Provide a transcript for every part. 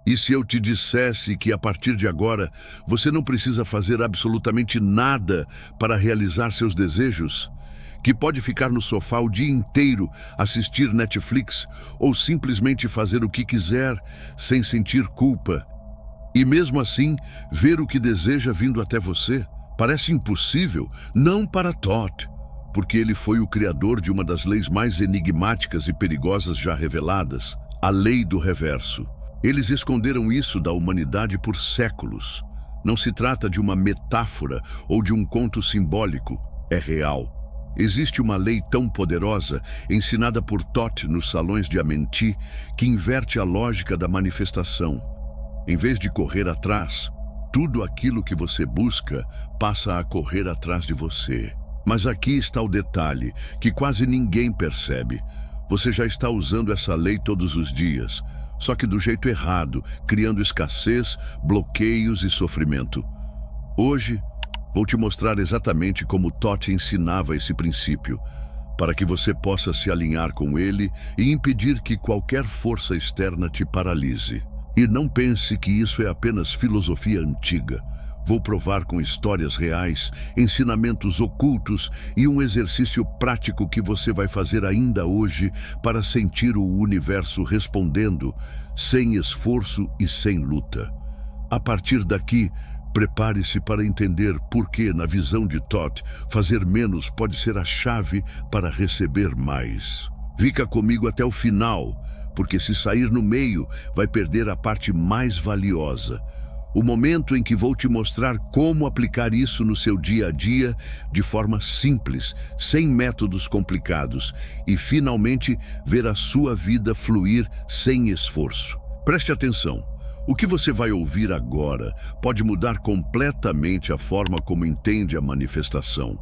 E se eu te dissesse que a partir de agora você não precisa fazer absolutamente nada para realizar seus desejos? Que pode ficar no sofá o dia inteiro, assistir Netflix ou simplesmente fazer o que quiser sem sentir culpa? E mesmo assim, ver o que deseja vindo até você? Parece impossível, não para Thoth, porque ele foi o criador de uma das leis mais enigmáticas e perigosas já reveladas, a lei do reverso. Eles esconderam isso da humanidade por séculos. Não se trata de uma metáfora ou de um conto simbólico, é real. Existe uma lei tão poderosa, ensinada por Thoth nos salões de Amenti, que inverte a lógica da manifestação. Em vez de correr atrás, tudo aquilo que você busca passa a correr atrás de você. Mas aqui está o detalhe, que quase ninguém percebe. Você já está usando essa lei todos os dias, só que do jeito errado, criando escassez, bloqueios e sofrimento. Hoje, vou te mostrar exatamente como Thoth ensinava esse princípio, para que você possa se alinhar com ele e impedir que qualquer força externa te paralise. E não pense que isso é apenas filosofia antiga. Vou provar com histórias reais, ensinamentos ocultos e um exercício prático que você vai fazer ainda hoje para sentir o universo respondendo, sem esforço e sem luta. A partir daqui, prepare-se para entender por que, na visão de Thoth, fazer menos pode ser a chave para receber mais. Fica comigo até o final, porque se sair no meio, vai perder a parte mais valiosa. O momento em que vou te mostrar como aplicar isso no seu dia a dia de forma simples, sem métodos complicados, e finalmente ver a sua vida fluir sem esforço. Preste atenção. O que você vai ouvir agora pode mudar completamente a forma como entende a manifestação.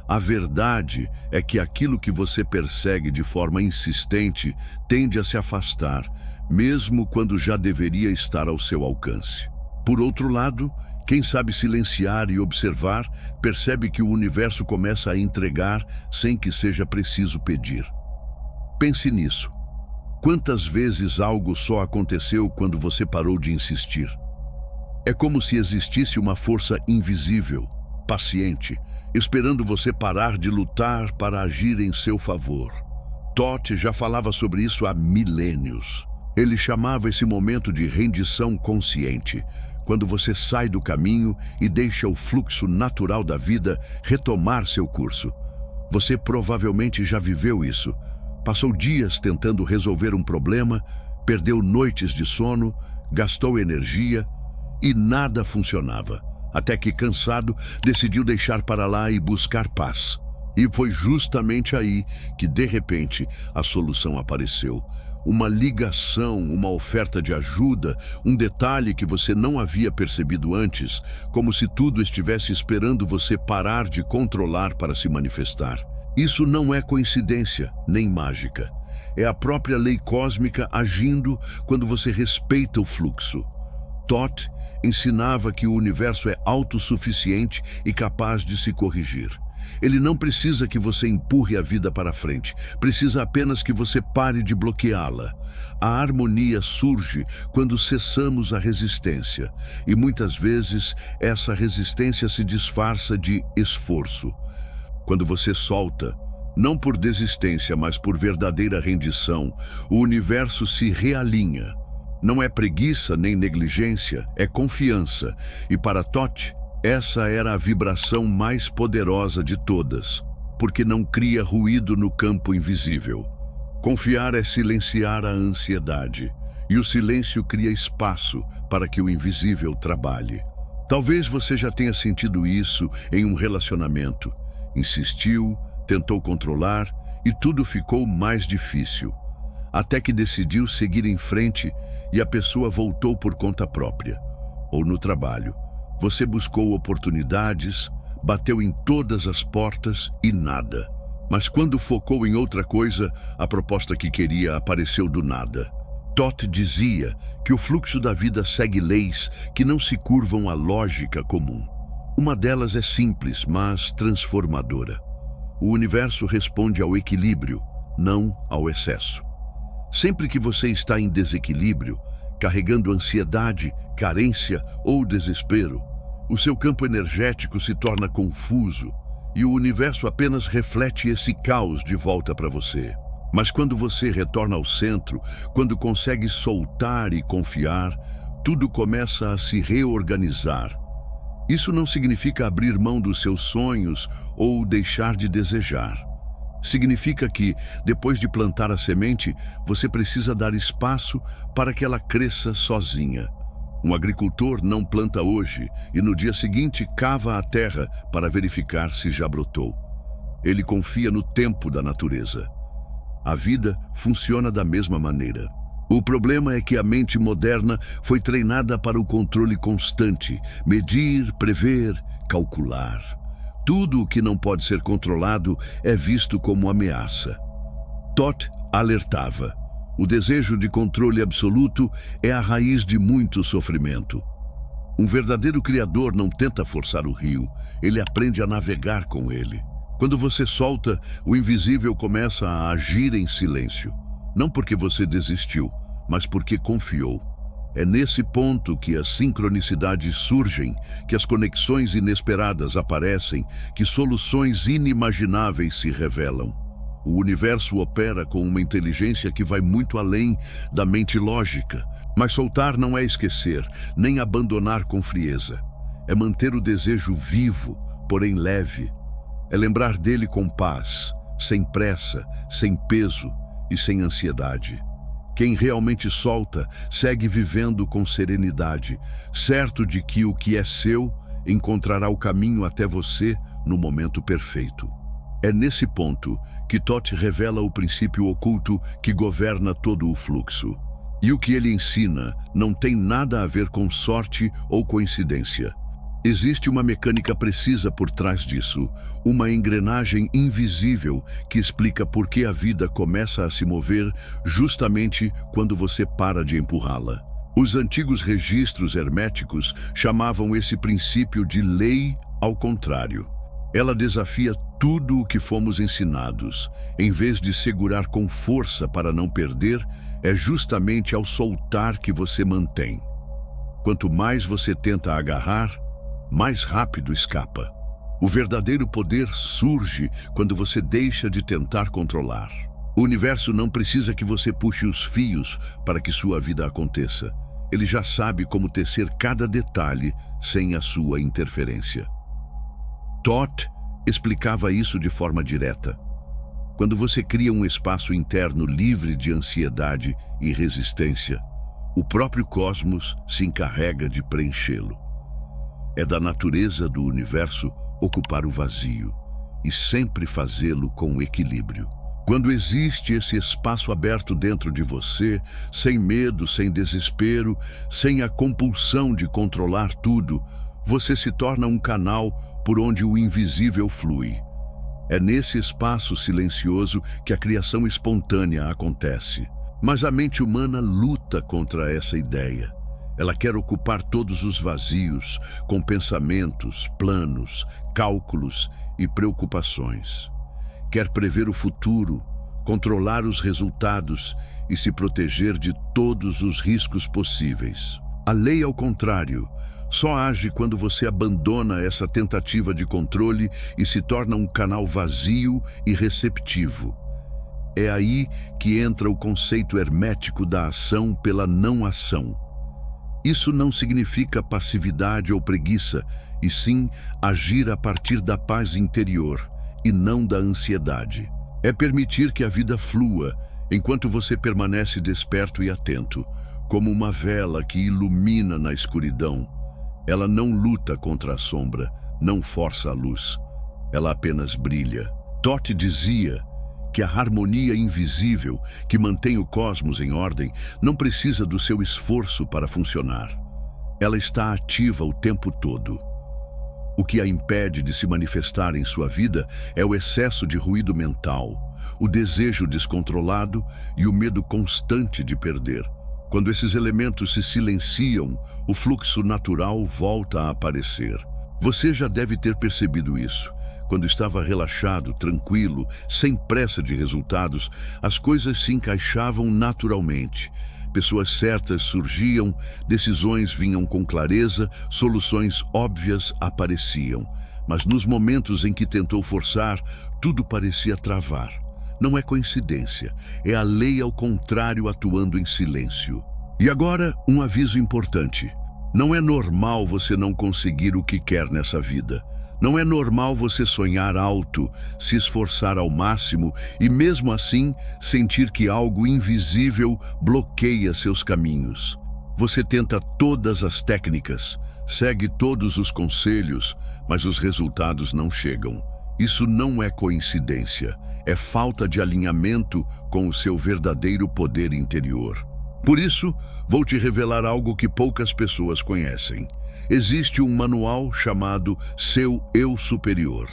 A verdade é que aquilo que você persegue de forma insistente tende a se afastar, mesmo quando já deveria estar ao seu alcance. Por outro lado, quem sabe silenciar e observar, percebe que o universo começa a entregar sem que seja preciso pedir. Pense nisso. Quantas vezes algo só aconteceu quando você parou de insistir? É como se existisse uma força invisível, paciente, esperando você parar de lutar para agir em seu favor. Thoth já falava sobre isso há milênios. Ele chamava esse momento de rendição consciente, quando você sai do caminho e deixa o fluxo natural da vida retomar seu curso. Você provavelmente já viveu isso. Passou dias tentando resolver um problema, perdeu noites de sono, gastou energia e nada funcionava. Até que, cansado, decidiu deixar para lá e buscar paz. E foi justamente aí que, de repente, a solução apareceu. Uma ligação, uma oferta de ajuda, um detalhe que você não havia percebido antes, como se tudo estivesse esperando você parar de controlar para se manifestar. Isso não é coincidência, nem mágica. É a própria lei cósmica agindo quando você respeita o fluxo. Thoth ensinava que o universo é autossuficiente e capaz de se corrigir. Ele não precisa que você empurre a vida para frente, precisa apenas que você pare de bloqueá-la. A harmonia surge quando cessamos a resistência, e muitas vezes essa resistência se disfarça de esforço. Quando você solta, não por desistência, mas por verdadeira rendição, o universo se realinha. Não é preguiça nem negligência, é confiança. E para Thoth, essa era a vibração mais poderosa de todas, porque não cria ruído no campo invisível. Confiar é silenciar a ansiedade, e o silêncio cria espaço para que o invisível trabalhe. Talvez você já tenha sentido isso em um relacionamento. Insistiu, tentou controlar e tudo ficou mais difícil. Até que decidiu seguir em frente e a pessoa voltou por conta própria. Ou no trabalho. Você buscou oportunidades, bateu em todas as portas e nada. Mas quando focou em outra coisa, a proposta que queria apareceu do nada. Thoth dizia que o fluxo da vida segue leis que não se curvam à lógica comum. Uma delas é simples, mas transformadora. O universo responde ao equilíbrio, não ao excesso. Sempre que você está em desequilíbrio, carregando ansiedade, carência ou desespero. O seu campo energético se torna confuso e o universo apenas reflete esse caos de volta para você. Mas quando você retorna ao centro, quando consegue soltar e confiar, tudo começa a se reorganizar. Isso não significa abrir mão dos seus sonhos ou deixar de desejar. Significa que, depois de plantar a semente, você precisa dar espaço para que ela cresça sozinha. Um agricultor não planta hoje e no dia seguinte cava a terra para verificar se já brotou. Ele confia no tempo da natureza. A vida funciona da mesma maneira. O problema é que a mente moderna foi treinada para o controle constante, medir, prever, calcular. Tudo o que não pode ser controlado é visto como ameaça. Toth alertava: o desejo de controle absoluto é a raiz de muito sofrimento. Um verdadeiro criador não tenta forçar o rio, ele aprende a navegar com ele. Quando você solta, o invisível começa a agir em silêncio. Não porque você desistiu, mas porque confiou. É nesse ponto que as sincronicidades surgem, que as conexões inesperadas aparecem, que soluções inimagináveis se revelam. O universo opera com uma inteligência que vai muito além da mente lógica. Mas soltar não é esquecer, nem abandonar com frieza. É manter o desejo vivo, porém leve. É lembrar dele com paz, sem pressa, sem peso e sem ansiedade. Quem realmente solta segue vivendo com serenidade, certo de que o que é seu encontrará o caminho até você no momento perfeito. É nesse ponto que Toth revela o princípio oculto que governa todo o fluxo. E o que ele ensina não tem nada a ver com sorte ou coincidência. Existe uma mecânica precisa por trás disso, uma engrenagem invisível que explica por que a vida começa a se mover justamente quando você para de empurrá-la. Os antigos registros herméticos chamavam esse princípio de lei ao contrário. Ela desafia tudo o que fomos ensinados. Em vez de segurar com força para não perder, é justamente ao soltar que você mantém. Quanto mais você tenta agarrar, mais rápido escapa. O verdadeiro poder surge quando você deixa de tentar controlar. O universo não precisa que você puxe os fios para que sua vida aconteça. Ele já sabe como tecer cada detalhe sem a sua interferência. Toth explicava isso de forma direta. Quando você cria um espaço interno livre de ansiedade e resistência, o próprio cosmos se encarrega de preenchê-lo. É da natureza do universo ocupar o vazio e sempre fazê-lo com equilíbrio. Quando existe esse espaço aberto dentro de você, sem medo, sem desespero, sem a compulsão de controlar tudo, você se torna um canal por onde o invisível flui. É nesse espaço silencioso que a criação espontânea acontece. Mas a mente humana luta contra essa ideia. Ela quer ocupar todos os vazios com pensamentos, planos, cálculos e preocupações. Quer prever o futuro, controlar os resultados e se proteger de todos os riscos possíveis. A lei, ao contrário, só age quando você abandona essa tentativa de controle e se torna um canal vazio e receptivo. É aí que entra o conceito hermético da ação pela não ação. Isso não significa passividade ou preguiça, e sim agir a partir da paz interior e não da ansiedade. É permitir que a vida flua enquanto você permanece desperto e atento, como uma vela que ilumina na escuridão. Ela não luta contra a sombra, não força a luz. Ela apenas brilha. Toth dizia que a harmonia invisível que mantém o cosmos em ordem não precisa do seu esforço para funcionar. Ela está ativa o tempo todo. O que a impede de se manifestar em sua vida é o excesso de ruído mental, o desejo descontrolado e o medo constante de perder. Quando esses elementos se silenciam, o fluxo natural volta a aparecer. Você já deve ter percebido isso. Quando estava relaxado, tranquilo, sem pressa de resultados, as coisas se encaixavam naturalmente. Pessoas certas surgiam, decisões vinham com clareza, soluções óbvias apareciam. Mas nos momentos em que tentou forçar, tudo parecia travar. Não é coincidência, é a lei ao contrário atuando em silêncio. E agora, um aviso importante. Não é normal você não conseguir o que quer nessa vida. Não é normal você sonhar alto, se esforçar ao máximo e mesmo assim sentir que algo invisível bloqueia seus caminhos. Você tenta todas as técnicas, segue todos os conselhos, mas os resultados não chegam. Isso não é coincidência, é falta de alinhamento com o seu verdadeiro poder interior. Por isso, vou te revelar algo que poucas pessoas conhecem. Existe um manual chamado Seu Eu Superior.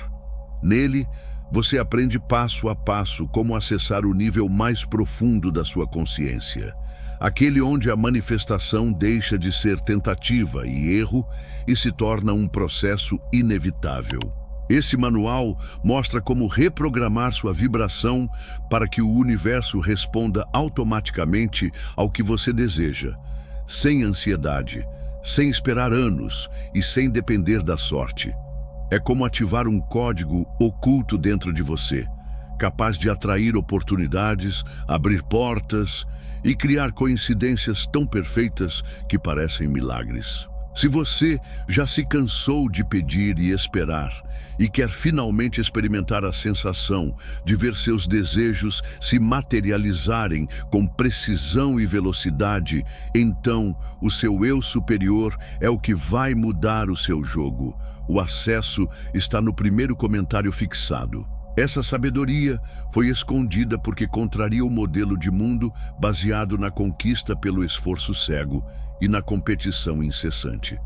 Nele, você aprende passo a passo como acessar o nível mais profundo da sua consciência. Aquele onde a manifestação deixa de ser tentativa e erro e se torna um processo inevitável. Esse manual mostra como reprogramar sua vibração para que o universo responda automaticamente ao que você deseja, sem ansiedade, sem esperar anos e sem depender da sorte. É como ativar um código oculto dentro de você, capaz de atrair oportunidades, abrir portas e criar coincidências tão perfeitas que parecem milagres. Se você já se cansou de pedir e esperar e quer finalmente experimentar a sensação de ver seus desejos se materializarem com precisão e velocidade, então o seu eu superior é o que vai mudar o seu jogo. O acesso está no primeiro comentário fixado. Essa sabedoria foi escondida porque contraria o modelo de mundo baseado na conquista pelo esforço cego e na competição incessante.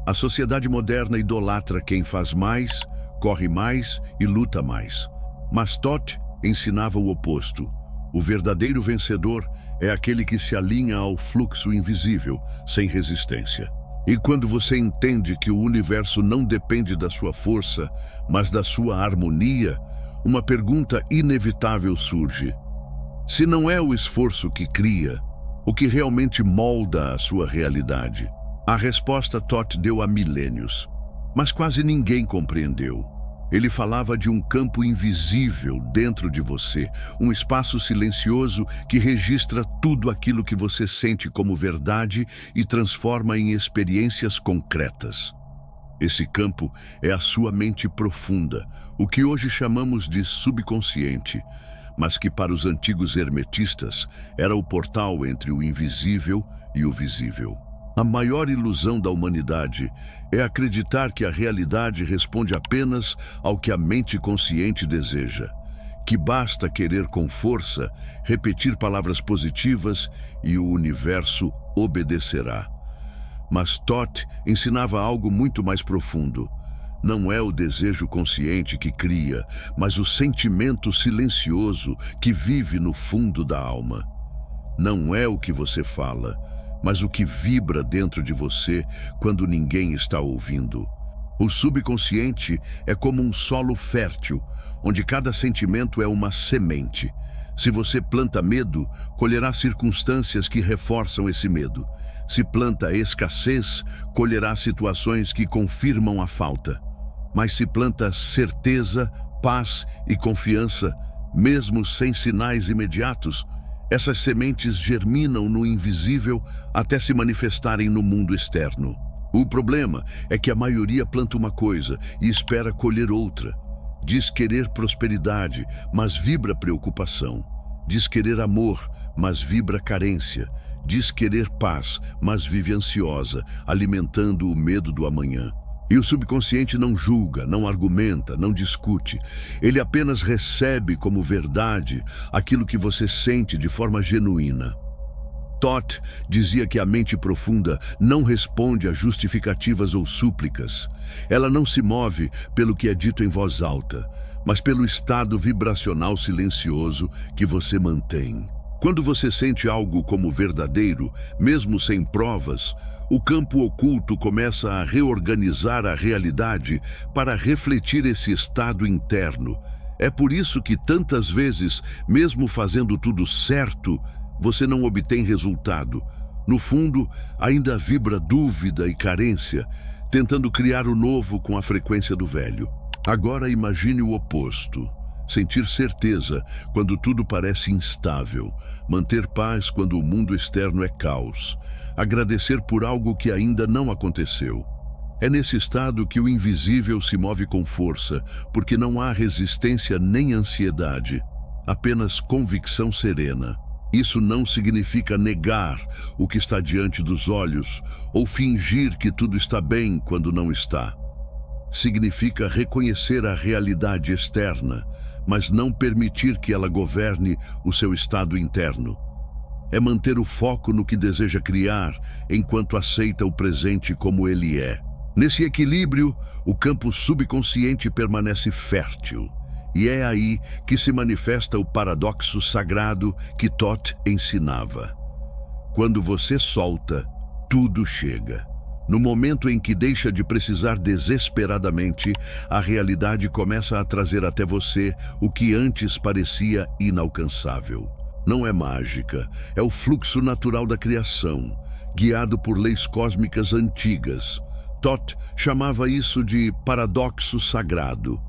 A sociedade moderna idolatra quem faz mais, corre mais e luta mais. Mas Thoth ensinava o oposto. O verdadeiro vencedor é aquele que se alinha ao fluxo invisível, sem resistência. E quando você entende que o universo não depende da sua força, mas da sua harmonia, uma pergunta inevitável surge. Se não é o esforço que cria, o que realmente molda a sua realidade? A resposta Thoth deu há milênios, mas quase ninguém compreendeu. Ele falava de um campo invisível dentro de você, um espaço silencioso que registra tudo aquilo que você sente como verdade e transforma em experiências concretas. Esse campo é a sua mente profunda, o que hoje chamamos de subconsciente, mas que para os antigos hermetistas era o portal entre o invisível e o visível. A maior ilusão da humanidade é acreditar que a realidade responde apenas ao que a mente consciente deseja, que basta querer com força, repetir palavras positivas e o universo obedecerá. Mas Thoth ensinava algo muito mais profundo. Não é o desejo consciente que cria, mas o sentimento silencioso que vive no fundo da alma. Não é o que você fala, mas o que vibra dentro de você quando ninguém está ouvindo. O subconsciente é como um solo fértil, onde cada sentimento é uma semente. Se você planta medo, colherá circunstâncias que reforçam esse medo. Se planta escassez, colherá situações que confirmam a falta. Mas se planta certeza, paz e confiança, mesmo sem sinais imediatos, essas sementes germinam no invisível até se manifestarem no mundo externo. O problema é que a maioria planta uma coisa e espera colher outra. Diz querer prosperidade, mas vibra preocupação. Diz querer amor, mas vibra carência. Diz querer paz, mas vive ansiosa, alimentando o medo do amanhã. E o subconsciente não julga, não argumenta, não discute. Ele apenas recebe como verdade aquilo que você sente de forma genuína. Thoth dizia que a mente profunda não responde a justificativas ou súplicas. Ela não se move pelo que é dito em voz alta, mas pelo estado vibracional silencioso que você mantém. Quando você sente algo como verdadeiro, mesmo sem provas, o campo oculto começa a reorganizar a realidade para refletir esse estado interno. É por isso que tantas vezes, mesmo fazendo tudo certo, você não obtém resultado. No fundo, ainda vibra dúvida e carência, tentando criar o novo com a frequência do velho. Agora imagine o oposto. Sentir certeza quando tudo parece instável, manter paz quando o mundo externo é caos, agradecer por algo que ainda não aconteceu. É nesse estado que o invisível se move com força, porque não há resistência nem ansiedade, apenas convicção serena. Isso não significa negar o que está diante dos olhos ou fingir que tudo está bem quando não está. Significa reconhecer a realidade externa, mas não permitir que ela governe o seu estado interno. É manter o foco no que deseja criar, enquanto aceita o presente como ele é. Nesse equilíbrio, o campo subconsciente permanece fértil. E é aí que se manifesta o paradoxo sagrado que Thoth ensinava. Quando você solta, tudo chega. No momento em que deixa de precisar desesperadamente, a realidade começa a trazer até você o que antes parecia inalcançável. Não é mágica, é o fluxo natural da criação, guiado por leis cósmicas antigas. Thoth chamava isso de paradoxo sagrado.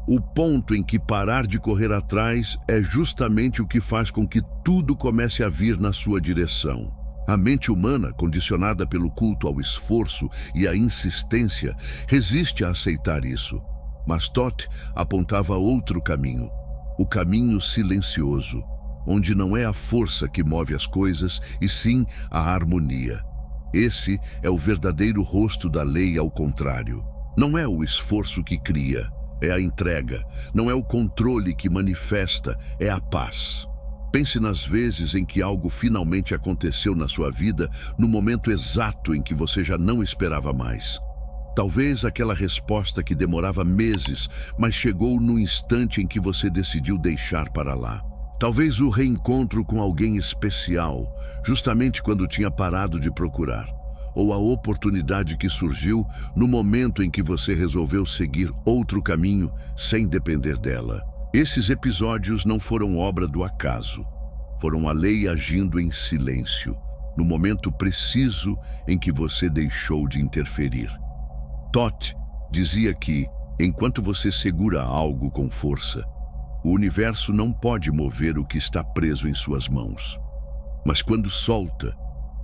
O ponto em que parar de correr atrás é justamente o que faz com que tudo comece a vir na sua direção. A mente humana, condicionada pelo culto ao esforço e à insistência, resiste a aceitar isso. Mas Thoth apontava outro caminho, o caminho silencioso, onde não é a força que move as coisas, e sim a harmonia. Esse é o verdadeiro rosto da lei ao contrário. Não é o esforço que cria, é a entrega. Não é o controle que manifesta, é a paz. Pense nas vezes em que algo finalmente aconteceu na sua vida, no momento exato em que você já não esperava mais. Talvez aquela resposta que demorava meses, mas chegou no instante em que você decidiu deixar para lá. Talvez o reencontro com alguém especial, justamente quando tinha parado de procurar. Ou a oportunidade que surgiu no momento em que você resolveu seguir outro caminho sem depender dela. Esses episódios não foram obra do acaso. Foram a lei agindo em silêncio, no momento preciso em que você deixou de interferir. Thoth dizia que, enquanto você segura algo com força, o universo não pode mover o que está preso em suas mãos. Mas quando solta,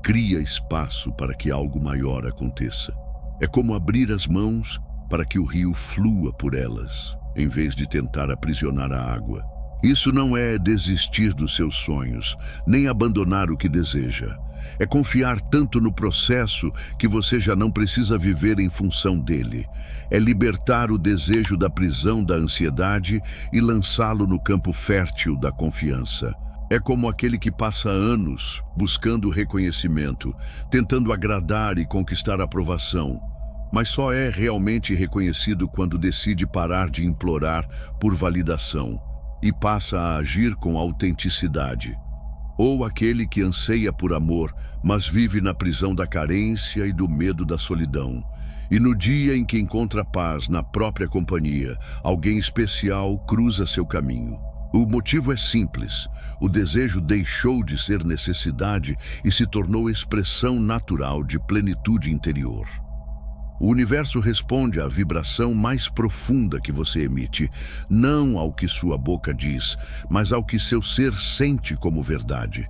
cria espaço para que algo maior aconteça. É como abrir as mãos para que o rio flua por elas, em vez de tentar aprisionar a água. Isso não é desistir dos seus sonhos, nem abandonar o que deseja. É confiar tanto no processo que você já não precisa viver em função dele. É libertar o desejo da prisão da ansiedade e lançá-lo no campo fértil da confiança. É como aquele que passa anos buscando reconhecimento, tentando agradar e conquistar aprovação, mas só é realmente reconhecido quando decide parar de implorar por validação e passa a agir com autenticidade. Ou aquele que anseia por amor, mas vive na prisão da carência e do medo da solidão. E no dia em que encontra paz na própria companhia, alguém especial cruza seu caminho. O motivo é simples. O desejo deixou de ser necessidade e se tornou expressão natural de plenitude interior. O universo responde à vibração mais profunda que você emite, não ao que sua boca diz, mas ao que seu ser sente como verdade.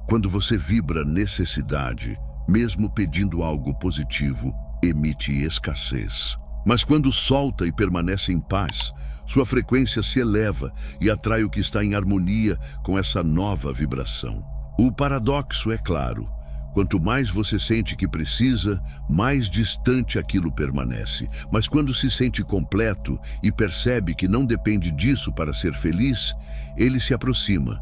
Quando você vibra necessidade, mesmo pedindo algo positivo, emite escassez. Mas quando solta e permanece em paz, sua frequência se eleva e atrai o que está em harmonia com essa nova vibração. O paradoxo é claro. Quanto mais você sente que precisa, mais distante aquilo permanece. Mas quando se sente completo e percebe que não depende disso para ser feliz, ele se aproxima.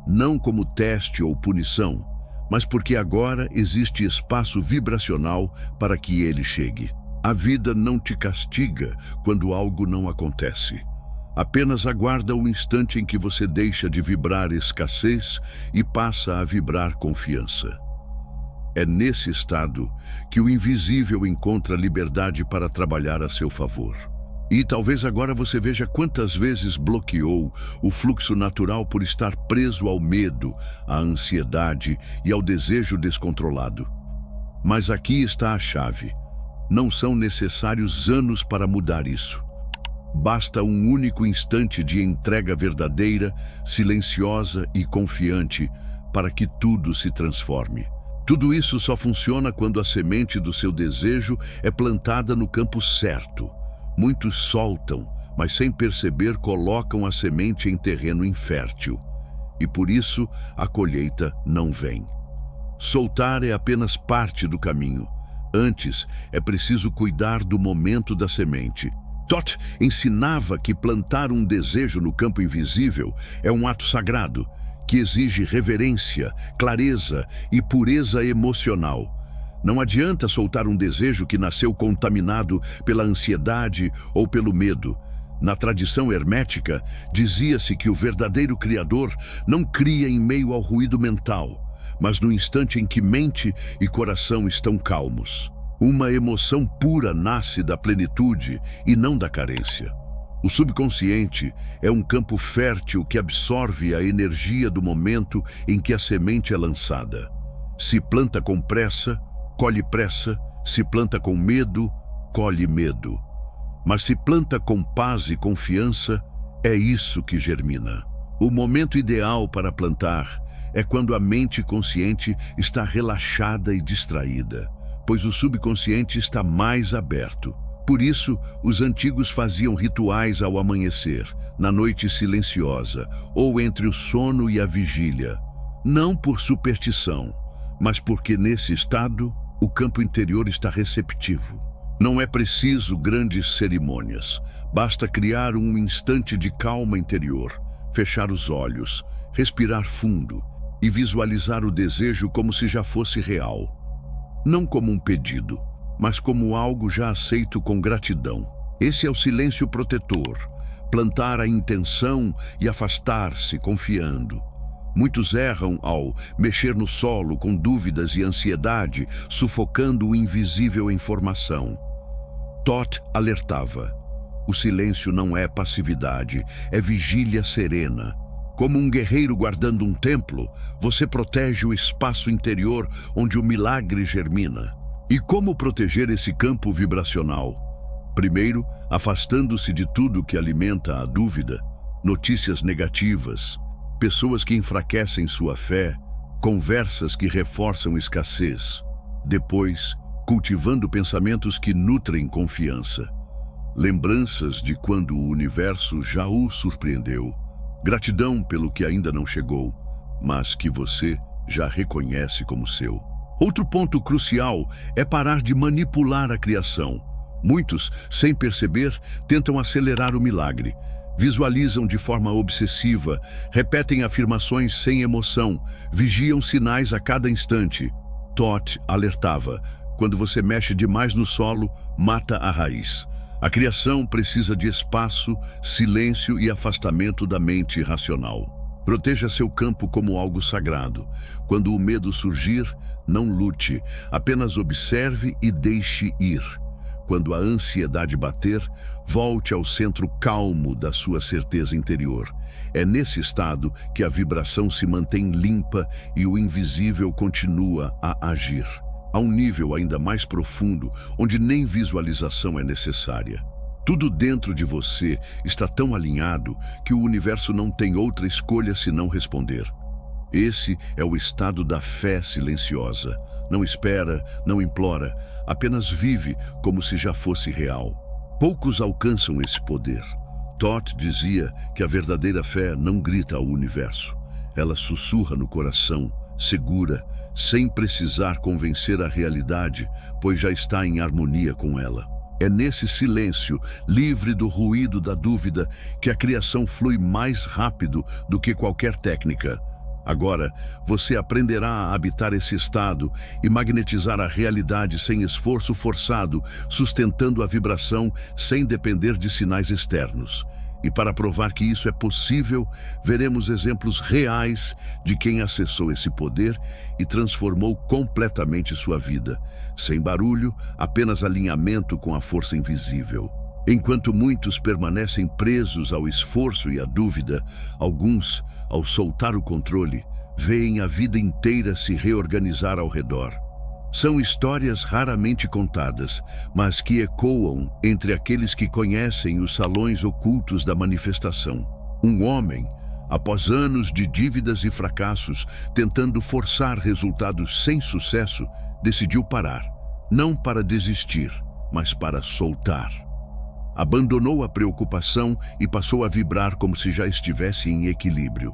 Não como teste ou punição, mas porque agora existe espaço vibracional para que ele chegue. A vida não te castiga quando algo não acontece. Apenas aguarda o instante em que você deixa de vibrar escassez e passa a vibrar confiança. É nesse estado que o invisível encontra liberdade para trabalhar a seu favor. E talvez agora você veja quantas vezes bloqueou o fluxo natural por estar preso ao medo, à ansiedade e ao desejo descontrolado. Mas aqui está a chave. Não são necessários anos para mudar isso. Basta um único instante de entrega verdadeira, silenciosa e confiante para que tudo se transforme. Tudo isso só funciona quando a semente do seu desejo é plantada no campo certo. Muitos soltam, mas sem perceber colocam a semente em terreno infértil. E por isso a colheita não vem. Soltar é apenas parte do caminho. Antes, é preciso cuidar do momento da semente. Toth ensinava que plantar um desejo no campo invisível é um ato sagrado, que exige reverência, clareza e pureza emocional. Não adianta soltar um desejo que nasceu contaminado pela ansiedade ou pelo medo. Na tradição hermética, dizia-se que o verdadeiro Criador não cria em meio ao ruído mental, mas no instante em que mente e coração estão calmos. Uma emoção pura nasce da plenitude e não da carência. O subconsciente é um campo fértil que absorve a energia do momento em que a semente é lançada. Se planta com pressa, colhe pressa. Se planta com medo, colhe medo. Mas se planta com paz e confiança, é isso que germina. O momento ideal para plantar é quando a mente consciente está relaxada e distraída, pois o subconsciente está mais aberto. Por isso, os antigos faziam rituais ao amanhecer, na noite silenciosa, ou entre o sono e a vigília. Não por superstição, mas porque nesse estado, o campo interior está receptivo. Não é preciso grandes cerimônias. Basta criar um instante de calma interior, fechar os olhos, respirar fundo e visualizar o desejo como se já fosse real. Não como um pedido, mas como algo já aceito com gratidão. Esse é o silêncio protetor, plantar a intenção e afastar-se confiando. Muitos erram ao mexer no solo com dúvidas e ansiedade, sufocando o invisível em formação. Toth alertava: o silêncio não é passividade, é vigília serena. Como um guerreiro guardando um templo, você protege o espaço interior onde o milagre germina. E como proteger esse campo vibracional? Primeiro, afastando-se de tudo que alimenta a dúvida, notícias negativas, pessoas que enfraquecem sua fé, conversas que reforçam escassez. Depois, cultivando pensamentos que nutrem confiança. Lembranças de quando o universo já o surpreendeu. Gratidão pelo que ainda não chegou, mas que você já reconhece como seu. Outro ponto crucial é parar de manipular a criação. Muitos, sem perceber, tentam acelerar o milagre. Visualizam de forma obsessiva, repetem afirmações sem emoção, vigiam sinais a cada instante. Toth alertava: quando você mexe demais no solo, mata a raiz. A criação precisa de espaço, silêncio e afastamento da mente racional. Proteja seu campo como algo sagrado. Quando o medo surgir, não lute, apenas observe e deixe ir. Quando a ansiedade bater, volte ao centro calmo da sua certeza interior. É nesse estado que a vibração se mantém limpa e o invisível continua a agir. A um nível ainda mais profundo, onde nem visualização é necessária. Tudo dentro de você está tão alinhado que o universo não tem outra escolha senão responder. Esse é o estado da fé silenciosa. Não espera, não implora, apenas vive como se já fosse real. Poucos alcançam esse poder. Toth dizia que a verdadeira fé não grita ao universo. Ela sussurra no coração, segura, sem precisar convencer a realidade, pois já está em harmonia com ela. É nesse silêncio, livre do ruído da dúvida, que a criação flui mais rápido do que qualquer técnica. Agora, você aprenderá a habitar esse estado e magnetizar a realidade sem esforço forçado, sustentando a vibração sem depender de sinais externos. E para provar que isso é possível, veremos exemplos reais de quem acessou esse poder e transformou completamente sua vida. Sem barulho, apenas alinhamento com a força invisível. Enquanto muitos permanecem presos ao esforço e à dúvida, alguns, ao soltar o controle, veem a vida inteira se reorganizar ao redor. São histórias raramente contadas, mas que ecoam entre aqueles que conhecem os salões ocultos da manifestação. Um homem, após anos de dívidas e fracassos, tentando forçar resultados sem sucesso, decidiu parar, não para desistir, mas para soltar. Abandonou a preocupação e passou a vibrar como se já estivesse em equilíbrio.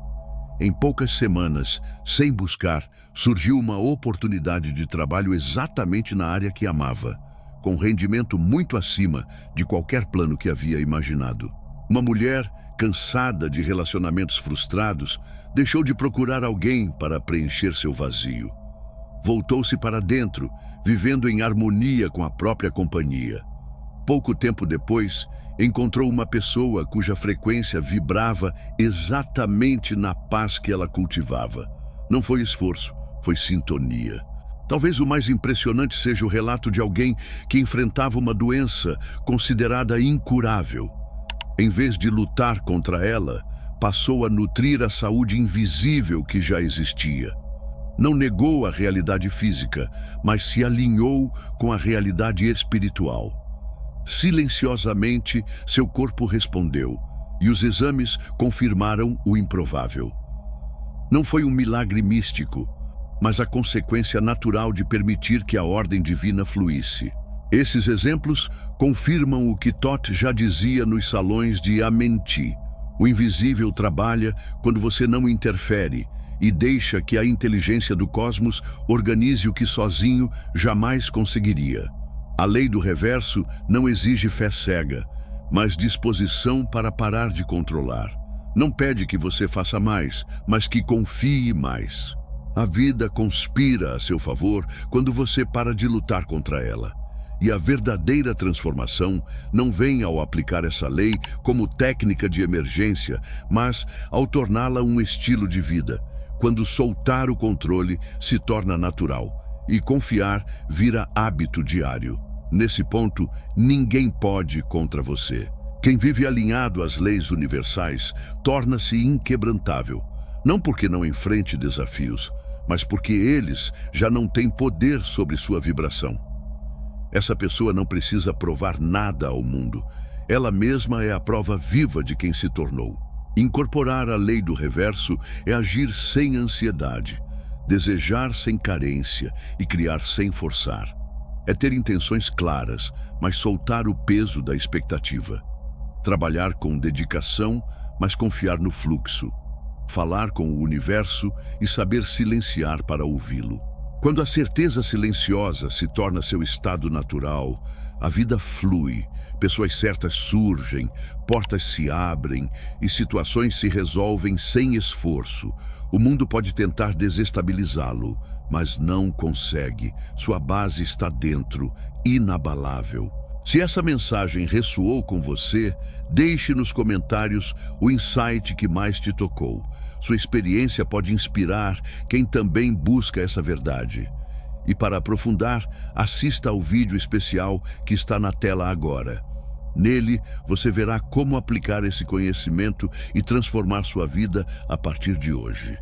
Em poucas semanas, sem buscar, surgiu uma oportunidade de trabalho exatamente na área que amava, com rendimento muito acima de qualquer plano que havia imaginado. Uma mulher, cansada de relacionamentos frustrados, deixou de procurar alguém para preencher seu vazio. Voltou-se para dentro, vivendo em harmonia com a própria companhia. Pouco tempo depois, encontrou uma pessoa cuja frequência vibrava exatamente na paz que ela cultivava. Não foi esforço, foi sintonia. Talvez o mais impressionante seja o relato de alguém que enfrentava uma doença considerada incurável. Em vez de lutar contra ela, passou a nutrir a saúde invisível que já existia. Não negou a realidade física, mas se alinhou com a realidade espiritual. Silenciosamente, seu corpo respondeu, e os exames confirmaram o improvável. Não foi um milagre místico, mas a consequência natural de permitir que a ordem divina fluísse. Esses exemplos confirmam o que Thoth já dizia nos salões de Amenti. O invisível trabalha quando você não interfere e deixa que a inteligência do cosmos organize o que sozinho jamais conseguiria. A lei do reverso não exige fé cega, mas disposição para parar de controlar. Não pede que você faça mais, mas que confie mais. A vida conspira a seu favor quando você para de lutar contra ela. E a verdadeira transformação não vem ao aplicar essa lei como técnica de emergência, mas ao torná-la um estilo de vida, quando soltar o controle se torna natural e confiar vira hábito diário. Nesse ponto, ninguém pode contra você. Quem vive alinhado às leis universais torna-se inquebrantável, não porque não enfrente desafios, mas porque eles já não têm poder sobre sua vibração. Essa pessoa não precisa provar nada ao mundo. Ela mesma é a prova viva de quem se tornou. Incorporar a lei do reverso é agir sem ansiedade, desejar sem carência e criar sem forçar. É ter intenções claras, mas soltar o peso da expectativa. Trabalhar com dedicação, mas confiar no fluxo. Falar com o universo e saber silenciar para ouvi-lo. Quando a certeza silenciosa se torna seu estado natural, a vida flui, pessoas certas surgem, portas se abrem e situações se resolvem sem esforço. O mundo pode tentar desestabilizá-lo, mas não consegue. Sua base está dentro, inabalável. Se essa mensagem ressoou com você, deixe nos comentários o insight que mais te tocou. Sua experiência pode inspirar quem também busca essa verdade. E para aprofundar, assista ao vídeo especial que está na tela agora. Nele, você verá como aplicar esse conhecimento e transformar sua vida a partir de hoje.